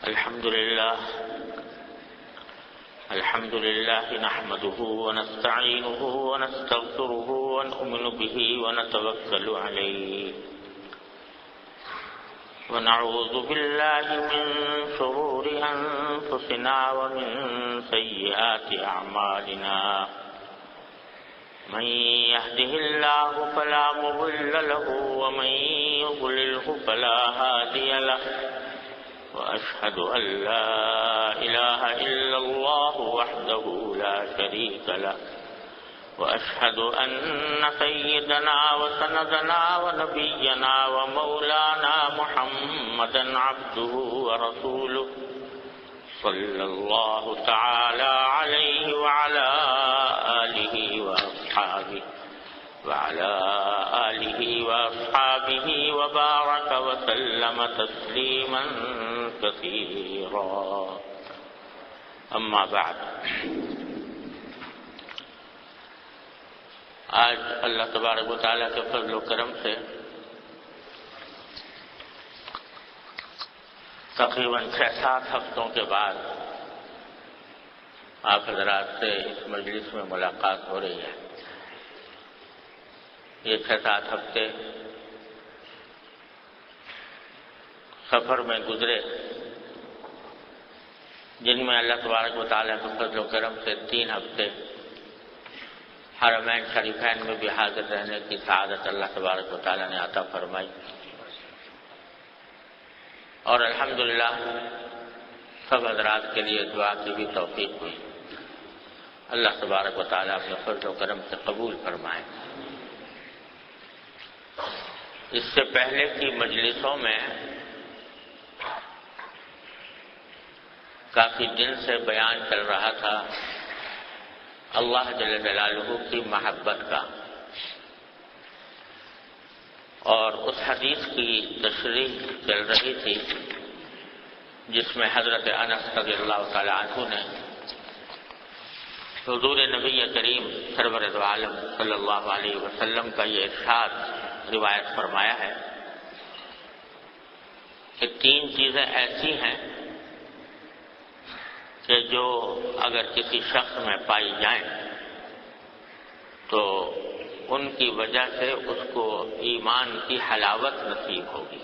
الحمد لله نحمده ونستعينه ونستغفره ونؤمن به ونتوكل عليه ونعوذ بالله من شرور أنفسنا ومن سيئات أعمالنا من يهده الله فلا مضل له ومن يضلله فلا هادي له وأشهد أن لا إله إلا الله وحده لا شريك له وأشهد أن سيدنا وسندنا ونبينا ومولانا محمدا عبده ورسوله صلى الله تعالى عليه وعلى آله وأصحابه وبارك وسلم تسليما كثيرا أما بعد. آج اللہ تبارک و تعالیٰ کے فضل و کرم سے تقریباً 6-7 ہفتوں کے بعد آپ حضرات سے اس مجلس میں ملاقات ہو رہی ہے. یہ 6-7 ہفتے سفر میں گزرے جن میں اللہ تبارک و تعالیٰ کے فضل و کرم سے 3 ہفتے حرمین شریفین میں بھی حاضر رہنے کی سعادت اللہ تبارک و تعالیٰ نے عطا فرمائی اور الحمدللہ سب حضرات کے لیے دعا کی بھی توفیق ہوئی. اللہ تبارک و تعالیٰ اپنے فضل و کرم سے قبول فرمائے. اس سے پہلے کی مجلسوں میں کافی دن سے بیان چل رہا تھا اللہ جل جلالہ کی محبت کا، اور اس حدیث کی تشریح چل رہی تھی جس میں حضرت انس رضی اللہ تعالی عنہ نے حضور نبی کریم سرور دو عالم صلی اللہ علیہ وسلم کا یہ ارشاد روایت فرمایا ہے کہ 3 چیزیں ایسی ہیں کہ جو اگر کسی شخص میں پائی جائیں تو ان کی وجہ سے اس کو ایمان کی حلاوت نصیب ہوگی.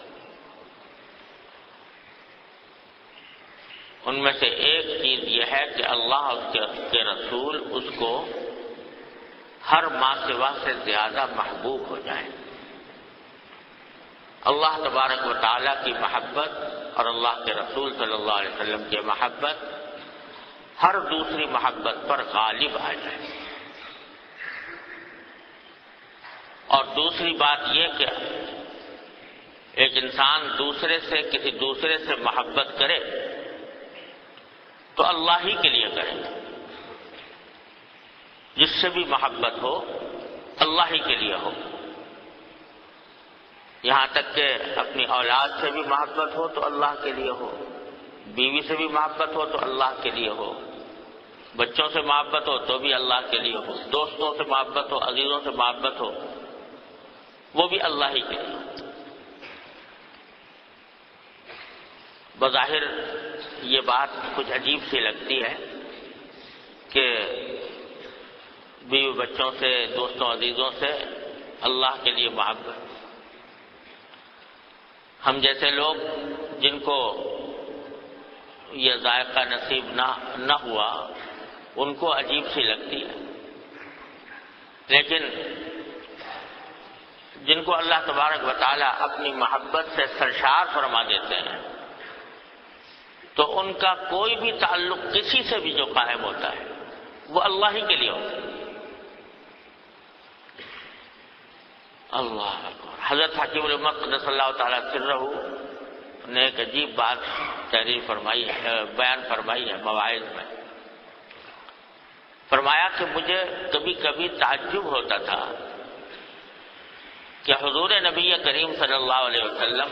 ان میں سے ایک چیز یہ ہے کہ اللہ اور اس کے رسول اس کو ہر ماں سوا سے زیادہ محبوب ہو جائیں. اللہ تبارک و تعالیٰ کی محبت اور اللہ کے رسول صلی اللہ علیہ وسلم کی محبت ہر دوسری محبت پر غالب آ جائے. اور دوسری بات یہ کہ ایک انسان کسی دوسرے سے محبت کرے تو اللہ ہی کے لیے کرے. جس سے بھی محبت ہو اللہ ہی کے لیے ہو. یہاں تک کہ اپنی اولاد سے بھی محبت ہو تو اللہ کے لیے ہو، بیوی سے بھی محبت ہو تو اللہ کے لیے ہو، بچوں سے محبت ہو تو بھی اللہ کے لیے ہو، دوستوں سے محبت ہو، عزیزوں سے محبت ہو وہ بھی اللہ ہی کے لیے ہو. بظاہر یہ بات کچھ عجیب سی لگتی ہے کہ بیوی بچوں سے، دوستوں عزیزوں سے اللہ کے لیے محبت. ہم جیسے لوگ جن کو یہ ذائقہ نصیب نہ ہوا ان کو عجیب سی لگتی ہے، لیکن جن کو اللہ تبارک و تعالیٰ اپنی محبت سے سرشار فرما دیتے ہیں تو ان کا کوئی بھی تعلق کسی سے بھی جو قائم ہوتا ہے وہ اللہ ہی کے لیے ہوتا ہے. اللہ اکبر. حضرت حکیم الامت قدس اللہ تعالیٰ سرہ نے ایک عجیب بات تحریر فرمائی ہے، بیان فرمائی ہے مواعظ میں. فرمایا کہ مجھے کبھی کبھی تعجب ہوتا تھا کہ حضور نبی کریم صلی اللہ علیہ وسلم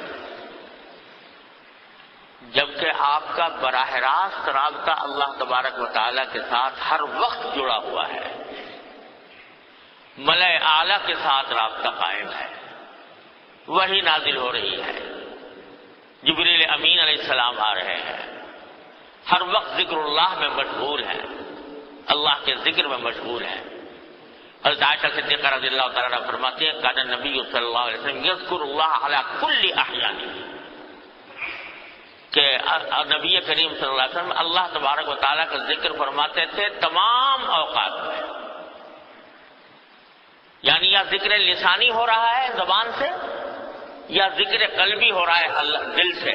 جبکہ آپ کا براہ راست رابطہ اللہ تبارک و تعالیٰ کے ساتھ ہر وقت جڑا ہوا ہے، ملائے اعلیٰ کے ساتھ رابطہ قائم ہے، وحی نازل ہو رہی ہے، جبریل امین علیہ السلام آ رہے ہیں، ہر وقت ذکر اللہ میں مشغول ہیں، اللہ کے ذکر میں مشغول ہیں۔ حضرت عائشہ صدیقہ رضی اللہ تعالیٰ عنہ فرماتی ہیں کان نبی صلی اللہ علیہ وسلم یذکر اللہ علی کل احیانہ، کہ نبی کریم صلی اللہ علیہ وسلم اللہ تبارک و تعالیٰ کا ذکر فرماتے تھے تمام اوقات میں، یعنی یا ذکر لسانی ہو رہا ہے زبان سے یا ذکر قلبی ہو رہا ہے اللہ دل سے۔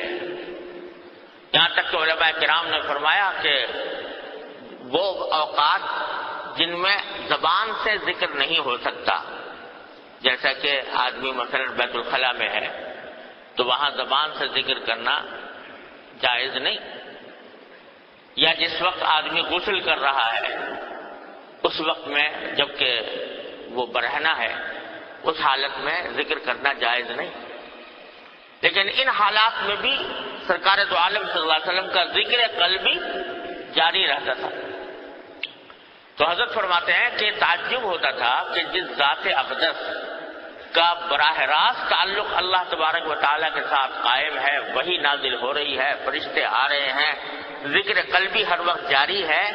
یہاں تک کہ علماء کرام نے فرمایا کہ وہ اوقات جن میں زبان سے ذکر نہیں ہو سکتا، جیسا کہ آدمی مثلا بیت الخلاء میں ہے تو وہاں زبان سے ذکر کرنا جائز نہیں، یا جس وقت آدمی غسل کر رہا ہے اس وقت میں جبکہ وہ برہنہ ہے اس حالت میں ذکر کرنا جائز نہیں، لیکن ان حالات میں بھی سرکار دو عالم صلی اللہ علیہ وسلم کا ذکر قلبی جاری رہتا تھا۔ تو حضرت فرماتے ہیں کہ تعجب ہوتا تھا کہ جس ذات اقدس کا براہ راست تعلق اللہ تبارک و تعالیٰ کے ساتھ قائم ہے، وہی نازل ہو رہی ہے، فرشتے آ رہے ہیں، ذکر قلبی ہر وقت جاری ہے،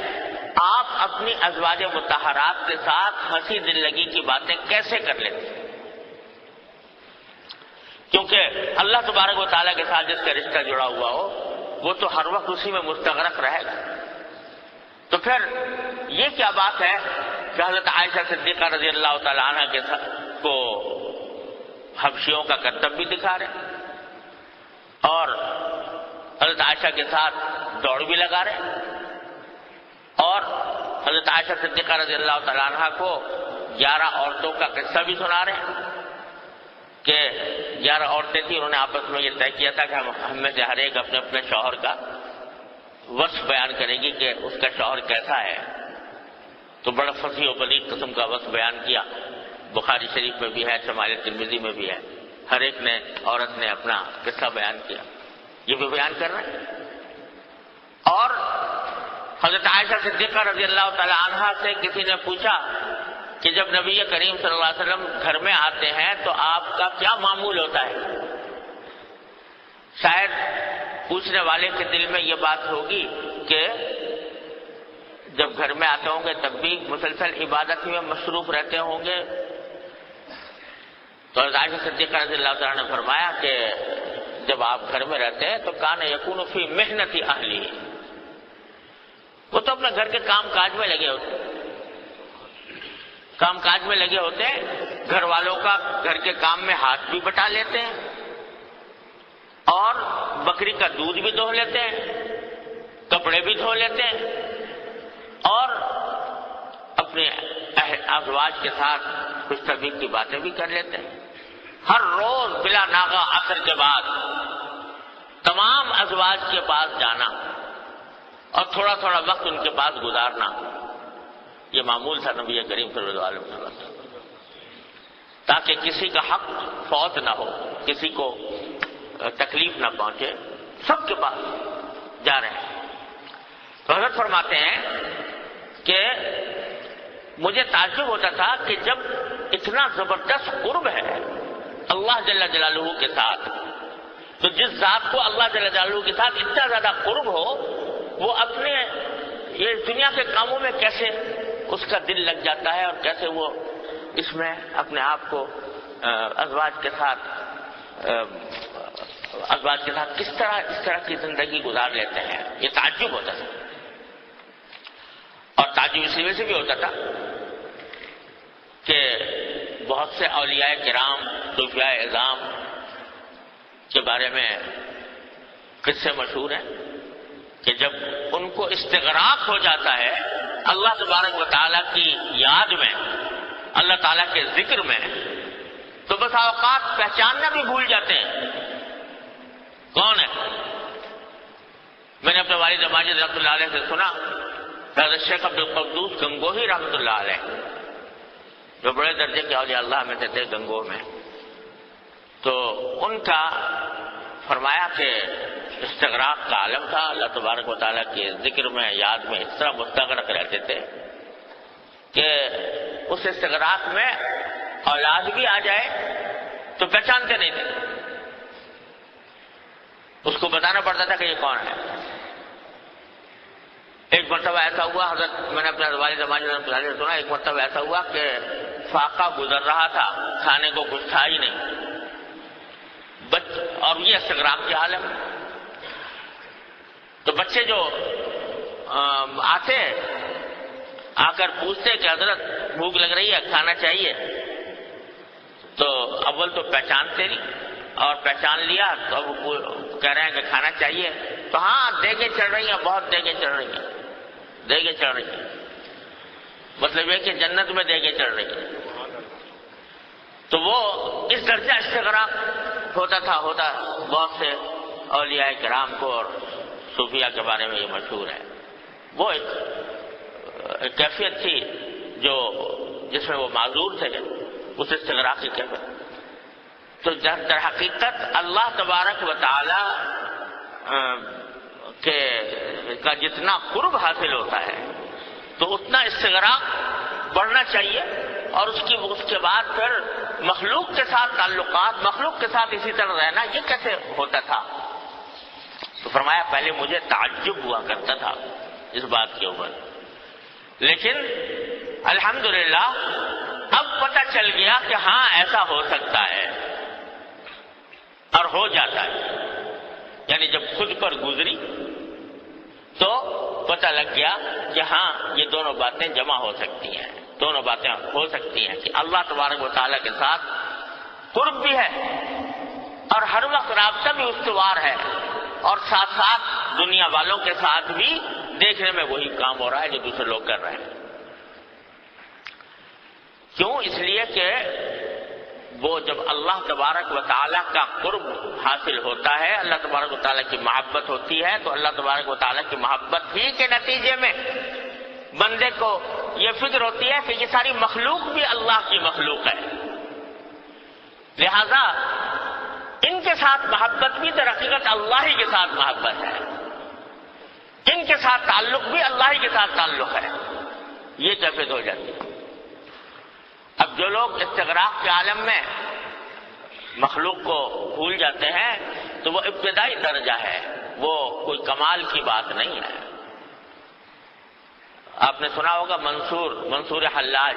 آپ اپنی ازواج مطہرات کے ساتھ ہنسی دل لگی کی باتیں کیسے کر لیتے؟ کیونکہ اللہ تبارک و تعالیٰ کے ساتھ جس کا رشتہ جڑا ہوا ہو وہ تو ہر وقت اسی میں مستغرق رہے گا۔ تو پھر یہ کیا بات ہے کہ حضرت عائشہ صدیقہ رضی اللہ تعالیٰ عنہ کے کو حبشیوں کا کرتب بھی دکھا رہے ہیں اور حضرت عائشہ کے ساتھ دوڑ بھی لگا رہے ہیں، اور حضرت عائشہ صدیقہ رضی اللہ تعالیٰ عنہ کو 11 عورتوں کا قصہ بھی سنا رہے ہیں کہ 11 عورتیں تھیں، انہوں نے آپس میں یہ طے کیا تھا کہ ہم میں سے ہر ایک اپنے اپنے شوہر کا وصف بیان کرے گی کہ اس کا شوہر کیسا ہے، تو بڑا فصیح و بلیغ قسم کا وصف بیان کیا، بخاری شریف میں بھی ہے، شمائل ترمذی میں بھی ہے، ہر ایک نے عورت نے اپنا قصہ بیان کیا، یہ بھی بیان کر رہے ہیں۔ اور حضرت عائشہ صدیقہ رضی اللہ تعالی عنہا سے کسی نے پوچھا کہ جب نبی کریم صلی اللہ علیہ وسلم گھر میں آتے ہیں تو آپ کا کیا معمول ہوتا ہے؟ شاید پوچھنے والے کے دل میں یہ بات ہوگی کہ جب گھر میں آتے ہوں گے تب بھی مسلسل عبادت میں مصروف رہتے ہوں گے۔ تو حضرت عائشہ صدیقہ رضی اللہ تعالیٰ نے فرمایا کہ جب آپ گھر میں رہتے ہیں تو کان یکون فی محنت اہلی، وہ تو اپنے گھر کے کام کاج میں لگے ہوتے ہیں، کام کاج میں لگے ہوتے ہیں، گھر والوں کا گھر کے کام میں ہاتھ بھی بٹا لیتے ہیں اور بکری کا دودھ بھی دھو لیتے ہیں، کپڑے بھی دھو لیتے ہیں اور اپنے ازواج کے ساتھ خوش طبیعت کی باتیں بھی کر لیتے ہیں۔ ہر روز بلا ناغہ عصر کے بعد تمام ازواج کے پاس جانا اور تھوڑا تھوڑا وقت ان کے پاس گزارنا، یہ معمول تھا نبی کریم صلی اللہ علیہ وسلم، تاکہ کسی کا حق فوت نہ ہو، کسی کو تکلیف نہ پہنچے، سب کے پاس جا رہے ہیں۔ تو حضرت فرماتے ہیں کہ مجھے تعجب ہوتا تھا کہ جب اتنا زبردست قرب ہے اللہ جل جلالہ کے ساتھ، تو جس ذات کو اللہ جل جلالہ کے ساتھ اتنا زیادہ قرب ہو وہ اپنے یہ دنیا کے کاموں میں کیسے اس کا دل لگ جاتا ہے اور کیسے وہ اس میں اپنے آپ کو ازواج کے ساتھ کس طرح اس طرح کی زندگی گزار لیتے ہیں، یہ تعجب ہوتا تھا۔ اور تعجب اسی وجہ سے بھی ہوتا تھا کہ بہت سے اولیاء کرام صوفیاء اعظام کے بارے میں قصے مشہور ہیں کہ جب ان کو استغراق ہو جاتا ہے اللہ تبارک و تعالیٰ کی یاد میں، اللہ تعالیٰ کے ذکر میں، تو بس اوقات پہچاننا بھی بھول جاتے ہیں کون ہے۔ میں نے اپنے والد ماجد رحمۃ اللہ علیہ سے سنا، حضرت شیخ عبد القدوس گنگوہی رحمۃ اللہ علیہ جو بڑے درجے کے اولیاء اللہ میں سے تھے گنگوہ میں، تو ان کا فرمایا کہ استغراق کا عالم تھا، اللہ تبارک و تعالیٰ کے ذکر میں یاد میں اس طرح مستغرق رہتے تھے کہ اس استغراق میں اولاد بھی آ جائے تو پہچانتے نہیں تھے، اس کو بتانا پڑتا تھا کہ یہ کون ہے۔ ایک مرتبہ ایسا ہوا، حضرت میں نے اپنے والد زمانے میں سنا، ایک مرتبہ ایسا ہوا کہ فاقہ گزر رہا تھا، کھانے کو کچھ تھا ہی نہیں، اور یہ استغراق کی حالت میں. تو بچے جو آتے آ کر پوچھتے کہ حضرت بھوک لگ رہی ہے، کھانا چاہیے، تو اول تو پہچانتے نہیں، اور پہچان لیا تو اب کہہ رہے ہیں کہ کھانا چاہیے. تو ہاں دیگیں چڑھ رہی ہیں، بہت دیگیں چڑھ رہی ہیں، دیگیں چڑھ رہی ہیں، مطلب یہ کہ جنت میں دیگیں چڑھ رہی ہیں. تو وہ اس درجہ استغراق ہوتا بہت سے اولیاء کرام کو، اور صوفیاء کے بارے میں یہ مشہور ہے. وہ ایک کیفیت تھی جس میں وہ معذور تھے، اس استغراق کی کیفیت. تو در حقیقت اللہ تبارک و تعالی کا جتنا قرب حاصل ہوتا ہے تو اتنا استغراق بڑھنا چاہیے، اور اس کے بعد پھر مخلوق کے ساتھ تعلقات، مخلوق کے ساتھ اسی طرح رہنا، یہ کیسے ہوتا تھا؟ تو فرمایا پہلے مجھے تعجب ہوا کرتا تھا اس بات کے اوپر، لیکن الحمدللہ اب پتہ چل گیا کہ ہاں ایسا ہو سکتا ہے اور ہو جاتا ہے. یعنی جب خود پر گزری تو پتہ لگ گیا کہ ہاں یہ دونوں باتیں جمع ہو سکتی ہیں، دونوں باتیں ہو سکتی ہیں کہ اللہ تبارک و تعالیٰ کے ساتھ قرب بھی ہے اور ہر وقت رابطہ بھی استوار ہے، اور ساتھ ساتھ دنیا والوں کے ساتھ بھی دیکھنے میں وہی کام ہو رہا ہے جو دوسرے لوگ کر رہے ہیں. کیوں؟ اس لیے کہ وہ جب اللہ تبارک و تعالیٰ کا قرب حاصل ہوتا ہے، اللہ تبارک و تعالیٰ کی محبت ہوتی ہے، تو اللہ تبارک و تعالیٰ کی محبت ہی کے نتیجے میں بندے کو یہ فکر ہوتی ہے کہ یہ ساری مخلوق بھی اللہ کی مخلوق ہے، لہذا ان کے ساتھ محبت بھی در حقیقت اللہ ہی کے ساتھ محبت ہے، ان کے ساتھ تعلق بھی اللہ ہی کے ساتھ تعلق ہے. یہ کیفیت ہو جاتی ہے. اب جو لوگ استغراق کے عالم میں مخلوق کو بھول جاتے ہیں تو وہ ابتدائی درجہ ہے، وہ کوئی کمال کی بات نہیں ہے. آپ نے سنا ہوگا منصور حلاج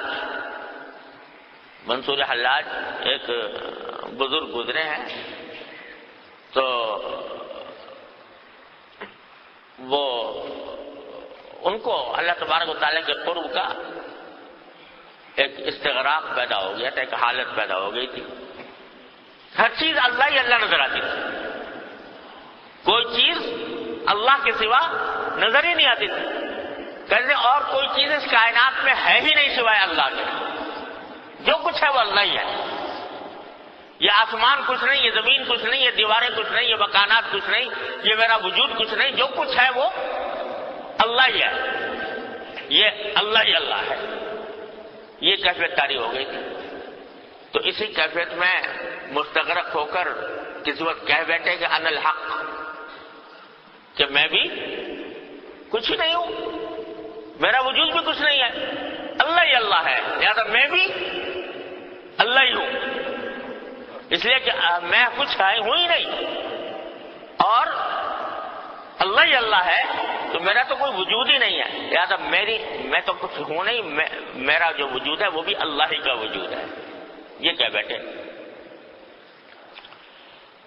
ایک بزرگ گزرے ہیں، تو وہ ان کو اللہ تبارک و تعالیٰ کے قرب کا ایک استغراق پیدا ہو گیا تھا، ایک حالت پیدا ہو گئی تھی. ہر چیز اللہ ہی اللہ نظر آتی تھی، کوئی چیز اللہ کے سوا نظر ہی نہیں آتی تھی. کہتے اور کوئی چیز اس کائنات میں ہے ہی نہیں سوائے اللہ کے، جو کچھ ہے وہ اللہ ہی ہے. یہ آسمان کچھ نہیں، یہ زمین کچھ نہیں، یہ دیواریں کچھ نہیں، یہ مکانات کچھ نہیں، یہ میرا وجود کچھ نہیں، جو کچھ ہے وہ اللہ ہی ہے، یہ اللہ ہی اللہ ہے. یہ کیفیت طاری ہو گئی تھی. تو اسی کیفیت میں مستغرق ہو کر کسی وقت کہہ بیٹھے کہ انا الحق، کہ میں بھی کچھ ہی نہیں ہوں، میرا وجود بھی کچھ نہیں ہے، اللہ ہی اللہ ہے، لہذا میں بھی اللہ ہی ہوں. اس لیے کہ میں کچھ ہوں ہی نہیں اور اللہ ہی اللہ ہے، تو میرا تو کوئی وجود ہی نہیں ہے، لہٰذا میں تو کچھ ہوں نہیں، میرا جو وجود ہے وہ بھی اللہ ہی کا وجود ہے. یہ کہہ بیٹھے.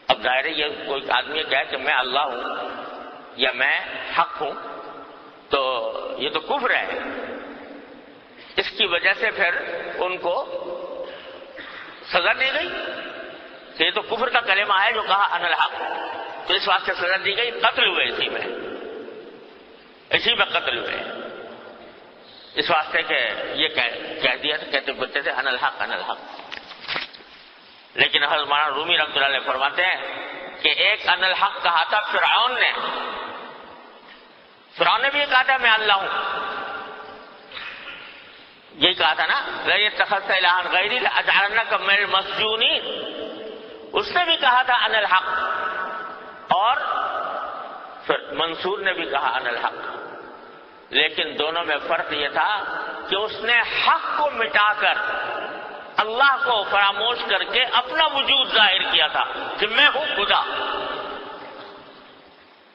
اب ظاہر ہے یہ کوئی آدمی کہے کہ میں اللہ ہوں یا میں حق ہوں، تو یہ تو کفر ہے. اس کی وجہ سے پھر ان کو سزا دی گئی کہ یہ تو کفر کا کلمہ ہے جو کہا انا الحق، تو اس واسطے سزا دی گئی، قتل ہوئے اسی میں قتل ہوئے، اس واسطے کہ یہ کہہ دیا کہتے بولتے تھے انا الحق انا الحق. لیکن حضرت مولانا رومی رحمۃ اللہ علیہ فرماتے ہیں کہ ایک انا الحق کہا تھا فرعون نے بھی یہ کہا تھا میں اللہ ہوں، یہی کہا تھا نا لئن اتخذت الہا غیری لاجعلنک من المسجونین، اس نے بھی کہا تھا انا الحق، اور منصور نے بھی کہا انا الحق. لیکن دونوں میں فرق یہ تھا کہ اس نے حق کو مٹا کر اللہ کو فراموش کر کے اپنا وجود ظاہر کیا تھا کہ میں ہوں خدا.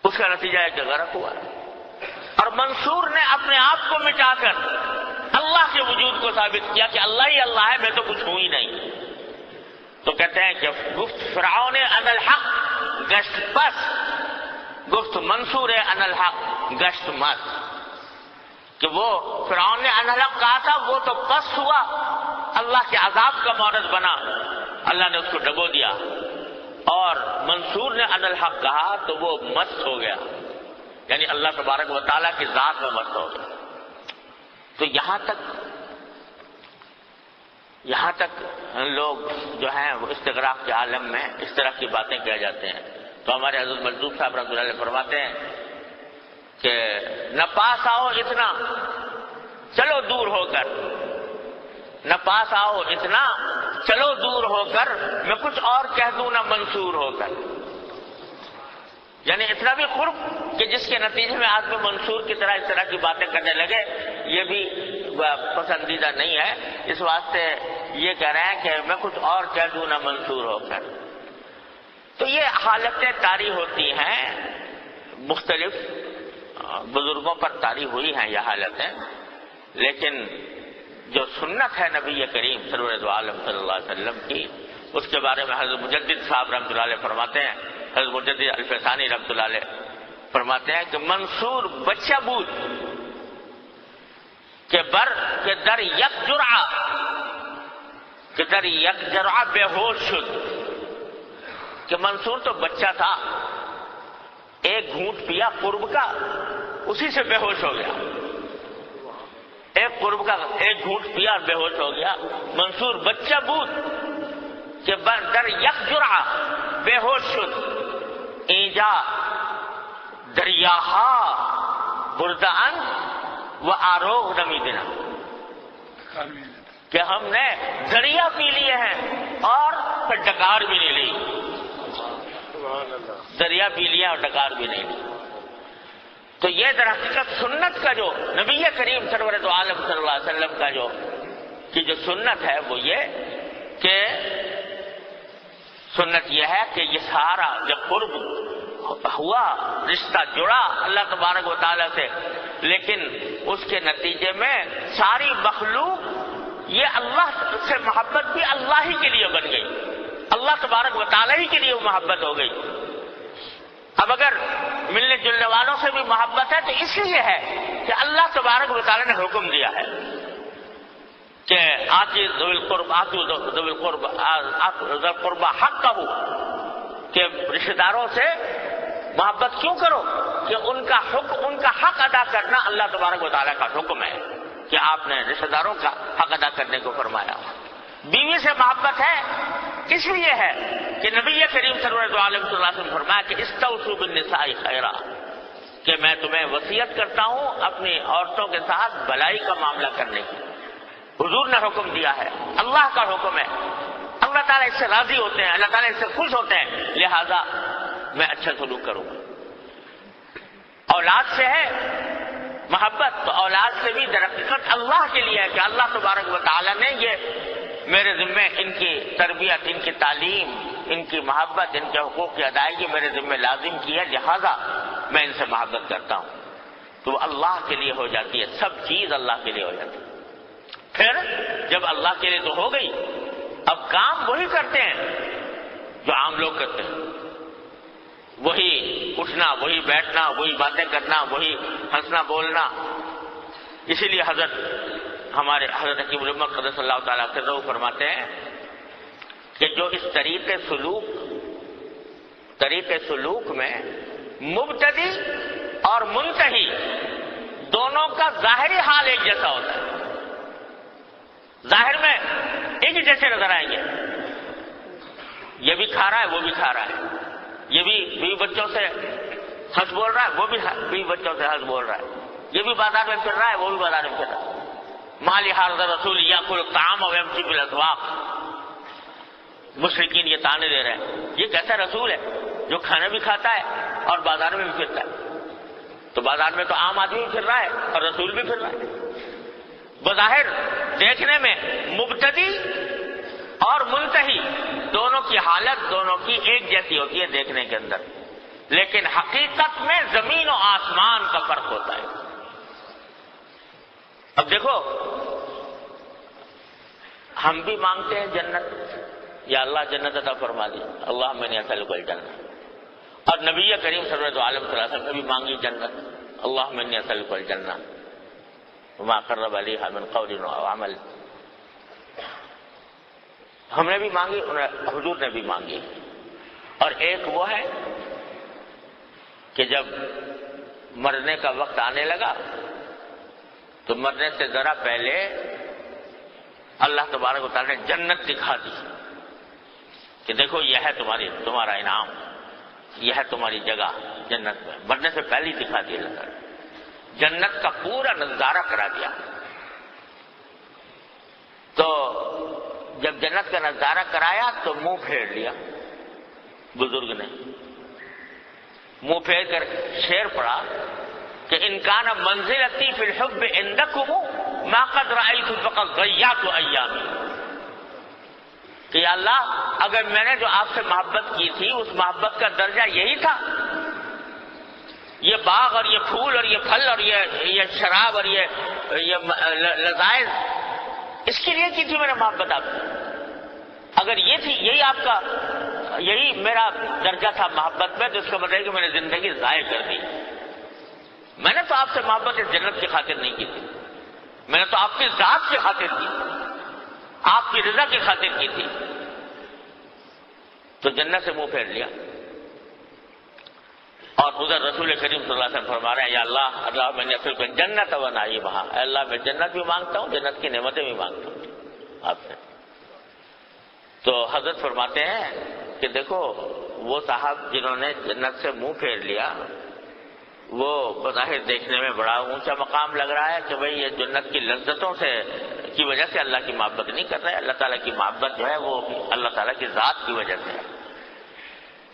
اس کا نتیجہ ہے کہ غرق ہوا. اور منصور نے اپنے آپ کو مٹا کر اللہ کے وجود کو ثابت کیا کہ اللہ ہی اللہ ہے، میں تو کچھ ہوں ہی نہیں. تو کہتے ہیں کہ گفت فرعون ان الحق گشت پس، گفت منصور ان الحق گشت مس. کہ وہ فرعون نے ان الحق کہا تھا، وہ تو پس ہوا، اللہ کے عذاب کا مورد بنا، اللہ نے اس کو ڈبو دیا. اور منصور نے ان الحق کہا تو وہ مست ہو گیا، یعنی اللہ تبارک و تعالیٰ کی ذات میں مست ہو گیا. تو یہاں تک لوگ جو ہیں وہ استغراق کے عالم میں اس طرح کی باتیں کہہ جاتے ہیں. تو ہمارے حضرت مجدود صاحب رحمۃ اللہ علیہ فرماتے ہیں کہ نہ پاس آؤ اتنا چلو دور ہو کر، نہ پاس آؤ اتنا چلو دور ہو کر، میں کچھ اور کہہ دوں نہ منصور ہو کر. یعنی اتنا بھی قرب کہ جس کے نتیجے میں آدمی منصور کی طرح اس طرح کی باتیں کرنے لگے، یہ بھی پسندیدہ نہیں ہے. اس واسطے یہ کہہ رہے ہیں کہ میں کچھ اور کہہ دوں نہ منصور ہو کر. تو یہ حالتیں طاری ہوتی ہیں، مختلف بزرگوں پر طاری ہوئی ہیں یہ حالتیں. لیکن جو سنت ہے نبی کریم سرور عالم صلی اللہ علیہ وسلم کی، اس کے بارے میں حضرت مجدد صاحب رحمۃ اللہ علیہ فرماتے ہیں، حضرت مجدد الفسانی رحمۃ اللہ علیہ فرماتے ہیں کہ منصور بچہ بود کہ در یک جرعہ، کہ در یک جرعہ بے ہوش شد. کہ منصور تو بچہ تھا، ایک گھونٹ پیا قرب کا، اسی سے بے ہوش ہو گیا. ایک قرب کا ایک گھونٹ پیا اور بے ہوش ہو گیا. منصور بچہ بود کہ در یک جرعہ بے ہوش شد، اینجا دریاہا بردان و آروغ نمیدنا. کہ ہم نے دریا پی لیے ہیں اور پھر ڈکار بھی نہیں لی. دریا پی لیا اور ڈکار بھی نہیں لی. تو یہ در حقیقت سنت کا جو نبی کریم سرور عالم صلی اللہ علیہ وسلم کا جو سنت ہے وہ یہ کہ سنت یہ ہے کہ یہ سارا جب قرب ہوا، رشتہ جڑا اللہ تبارک و تعالیٰ سے، لیکن اس کے نتیجے میں ساری مخلوق یہ اللہ سے محبت بھی اللہ ہی کے لیے بن گئی، اللہ تبارک و تعالیٰ ہی کے لیے وہ محبت ہو گئی. اب اگر ملنے جلنے والوں سے بھی محبت ہے تو اس لیے ہے کہ اللہ تبارک و تعالیٰ نے حکم دیا ہے کہ آتی ذوی القربى حقہ، کہ رشتہ داروں سے محبت کیوں کرو کہ ان کا حق ادا کرنا اللہ تبارک و تعالیٰ کا حکم ہے کہ آپ نے رشتہ داروں کا حق ادا کرنے کو فرمایا. بیوی سے محبت ہے اس لیے ہے کہ نبی کریم صلی اللہ علیہ وسلم فرمایا کہ استوصوا بالنساء خیرا، کہ میں تمہیں وصیت کرتا ہوں اپنی عورتوں کے ساتھ بھلائی کا معاملہ کرنے کی. حضور نے حکم دیا ہے، اللہ کا حکم ہے، اللہ تعالیٰ اس سے راضی ہوتے ہیں، اللہ تعالیٰ اس سے خوش ہوتے ہیں، لہذا میں اچھا سلوک کروں گا. اولاد سے ہے محبت تو اولاد سے بھی در حقیقت اللہ کے لیے ہے کہ اللہ تبارک و تعالیٰ نے یہ میرے ذمے ان کی تربیت، ان کی تعلیم، ان کی محبت، ان کے حقوق کی ادائیگی میرے ذمے لازم کی ہے، لہذا میں ان سے محبت کرتا ہوں. تو وہ اللہ کے لیے ہو جاتی ہے، سب چیز اللہ کے لیے ہو جاتی ہے. پھر جب اللہ کے لیے تو ہو گئی، اب کام وہی کرتے ہیں جو عام لوگ کرتے ہیں، وہی اٹھنا، وہی بیٹھنا، وہی باتیں کرنا، وہی ہنسنا بولنا. اسی لیے ہمارے حضرت حکیم الامت قدس اللہ تعالیٰ سے روح فرماتے ہیں کہ جو اس طریقے سلوک میں مبتدی اور منتہی دونوں کا ظاہری حال ایک جیسا ہوتا ہے، ظاہر میں ایک ہی جیسے نظر آئیں گے. یہ بھی کھا رہا ہے، وہ بھی کھا رہا ہے، یہ بھی بیوی بچوں سے ہنس بول رہا ہے، وہ بھی بیوی بچوں سے ہنس بول رہا ہے، یہ بھی بازار میں پھر رہا ہے، وہ بھی بازار میں پھر رہا ہے. مالی حاضر رسول یاکل الطعام ویمشی فی الاسواق. مشرکین یہ تانے دے رہے ہیں، یہ کیسا رسول ہے جو کھانا بھی کھاتا ہے اور بازار میں بھی پھرتا ہے؟ تو بازار میں تو عام آدمی بھی پھر رہا ہے اور رسول بھی پھر رہا ہے. بظاہر دیکھنے میں مبتدی اور منتہی دونوں کی حالت دونوں کی ایک جیسی ہوتی ہے دیکھنے کے اندر، لیکن حقیقت میں زمین و آسمان کا فرق ہوتا ہے. اب دیکھو ہم بھی مانگتے ہیں جنت، یا اللہ جنت عطا فرما دی، اللہم انی اسألک الجنہ، اور نبی کریم صلی اللہ علیہ وسلم نے بھی مانگی جنت، اللہم انی اسألک الجنہ وما قرب الیہا من قول و عمل، ہم نے بھی مانگی، حضور نے بھی مانگی۔ اور ایک وہ ہے کہ جب مرنے کا وقت آنے لگا تو مرنے سے ذرا پہلے اللہ تبارک و تعالیٰ نے جنت دکھا دی کہ دیکھو یہ ہے تمہارا انعام، یہ ہے تمہاری جگہ جنت میں، مرنے سے پہلے ہی دکھا دی اللہ تعالیٰ، جنت کا پورا نظارہ کرا دیا۔ تو جب جنت کا نظارہ کرایا تو منہ پھیر لیا بزرگ نے، منہ پھیر کر شعر پڑا کہ ان کان منزلتی فی الحب عندکم ما قد رأیت فقد ضیعت ایامی، کہ یا اللہ اگر میں نے جو آپ سے محبت کی تھی اس محبت کا درجہ یہی تھا، یہ باغ اور یہ پھول اور یہ پھل اور یہ شراب اور یہ لذائذ، اس کے لیے کی تھی میں نے محبت آپ سے، اگر یہ تھی یہی آپ کا یہی میرا درجہ تھا محبت میں، تو اس کا مطلب ہے کہ میں نے زندگی ضائع کر دی۔ میں نے تو آپ سے محبت اس جنت کی خاطر نہیں کی تھی، میں نے تو آپ کی ذات کی خاطر کی، آپ کی رضا کی خاطر کی تھی، تو جنت سے منہ پھیر لیا۔ اور ادھر رسول کریم صلی اللہ علیہ وسلم فرما رہے ہیں یا اللہ میں نے صرف جنت و نعیمہا، اے اللہ میں جنت بھی مانگتا ہوں، جنت کی نعمتیں بھی مانگتا ہوں آپ سے۔ تو حضرت فرماتے ہیں کہ دیکھو وہ صاحب جنہوں نے جنت سے منہ پھیر لیا وہ بظاہر دیکھنے میں بڑا اونچا مقام لگ رہا ہے کہ بھئی یہ جنت کی لذتوں سے کی وجہ سے اللہ کی محبت نہیں کر رہے، اللہ تعالیٰ کی محبت جو ہے وہ اللہ تعالیٰ کی ذات کی وجہ سے ہے،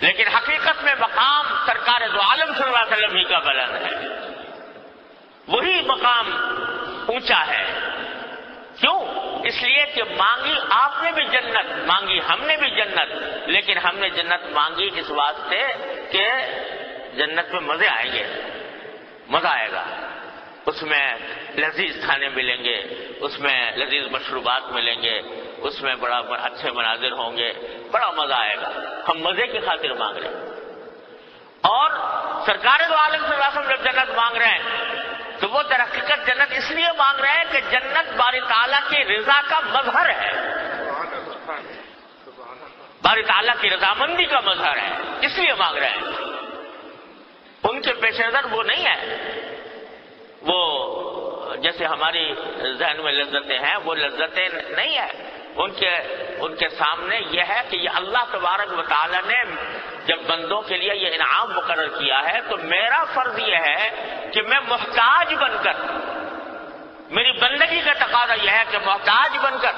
لیکن حقیقت میں مقام سرکار دو عالم صلی اللہ علیہ وسلم ہی کا بلند ہے، وہی مقام اونچا ہے۔ کیوں؟ اس لیے کہ مانگی آپ نے بھی جنت، مانگی ہم نے بھی جنت، لیکن ہم نے جنت مانگی اس واسطے کہ جنت میں مزے آئیں گے، مزہ آئے گا، اس میں لذیذ کھانے ملیں گے، اس میں لذیذ مشروبات ملیں گے، اس میں بڑا اچھے مناظر ہوں گے، بڑا مزہ آئے گا، ہم مزے کی خاطر مانگ رہے ہیں۔ اور سرکار دو عالم صلی اللہ علیہ وسلم جب جنت مانگ رہے ہیں تو وہ در حقیقت جنت اس لیے مانگ رہے ہیں کہ جنت باری تعالیٰ کی رضا کا مظہر ہے، باری تعالیٰ کی رضامندی کا مظہر ہے، اس لیے مانگ رہے ہیں۔ ان کے پیش نظر وہ نہیں ہے، وہ جیسے ہماری ذہن میں لذتیں ہیں وہ لذتیں نہیں ہیں، ان کے سامنے یہ ہے کہ یہ اللہ تبارک و تعالیٰ نے جب بندوں کے لیے یہ انعام مقرر کیا ہے تو میرا فرض یہ ہے کہ میں محتاج بن کر، میری بندگی کا تقاضا یہ ہے کہ محتاج بن کر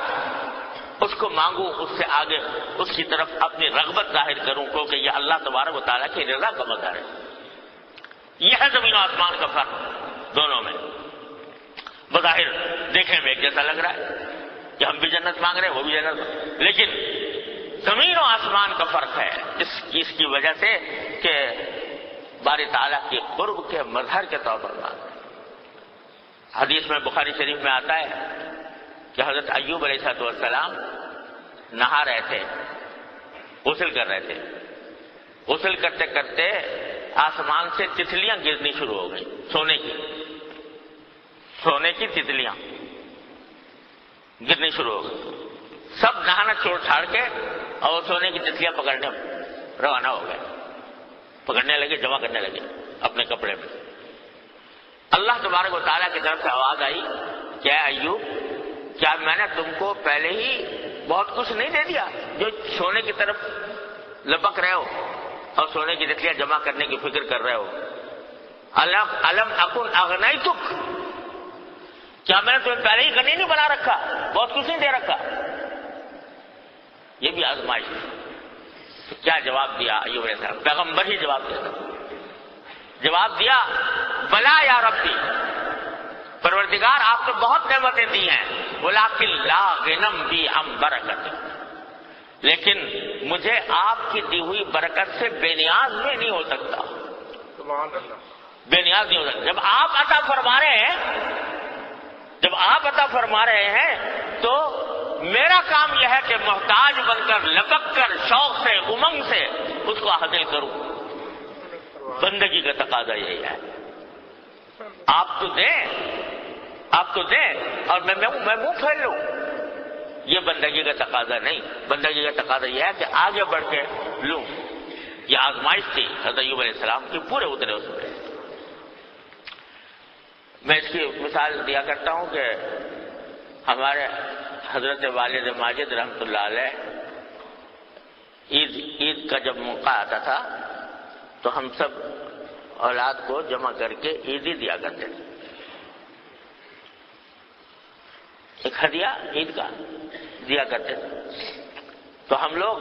اس کو مانگوں، اس سے آگے اس کی طرف اپنی رغبت ظاہر کروں، کیونکہ یہ اللہ تبارک و تعالیٰ کی رضا کا مظہر ہے۔ یہ ہے زمین و آسمان کا فرق دونوں میں، بظاہر دیکھنے میں ایک جیسا لگ رہا ہے کہ ہم بھی جنت مانگ رہے ہیں وہ بھی جنت، لیکن زمین و آسمان کا فرق ہے اس کی وجہ سے کہ باری تعالیٰ کی قرب کے مظہر کے طور پر مانگ رہے ہیں۔ حدیث میں بخاری شریف میں آتا ہے کہ حضرت ایوب علیہ السلام نہا رہے تھے، غسل کر رہے تھے، غسل کرتے کرتے آسمان سے تتلیاں گرنی شروع ہو گئی، سونے کی تتلیاں گرنی شروع ہو گئی، سب نہانا چھوڑ چھاڑ کے اور سونے کی تتلیاں پکڑنے روانہ ہو گئے، پکڑنے لگے، جمع کرنے لگے اپنے کپڑے میں۔ اللہ تبارک و تعالیٰ کی طرف سے آواز آئی کیا ایوب، کیا میں نے تم کو پہلے ہی بہت کچھ نہیں دے دیا جو سونے کی طرف لپک رہے ہو اور سونے کی تتلیاں جمع کرنے کی فکر کر رہے ہو؟ الم اکن اغنیتک، کیا میں نے تمہیں پہلے ہی غنی نہیں بنا رکھا، بہت کچھ نہیں دے رکھا؟ یہ بھی آزمائش ہے۔ تو کیا جواب دیا ایوب علیہ السلام؟ پیغمبر ہی جواب دیا بلا یا ربی، پروردگار آپ کو بہت نعمتیں دی ہیں، ولکن لا غنم بی عن برکت، لیکن مجھے آپ کی دی ہوئی برکت سے بے نیاز میں نہیں ہو سکتا، بے نیاز نہیں ہو سکتا۔ جب آپ عطا فرما رہے ہیں جب آپ عطا فرما رہے ہیں تو میرا کام یہ ہے کہ محتاج بن کر لپک کر شوق سے امنگ سے اس کو حاصل کروں. بندگی کا تقاضا یہی ہے. آپ تو دیں اور میں منہ پھیر لوں. یہ بندگی کا تقاضا نہیں. بندگی کا تقاضا یہ ہے کہ آگے بڑھ کے لوں. یہ آزمائش تھی حضرت ایوب علیہ السلام کی, پورے اترے اس میں. میں اس کی مثال دیا کرتا ہوں کہ ہمارے حضرت والد ماجد رحمۃ اللہ علیہ عید کا جب موقع آتا تھا تو ہم سب اولاد کو جمع کر کے عیدی دیا کرتے تھے. ایک ہدیہ عید کا دیا کرتے تھے. تو ہم لوگ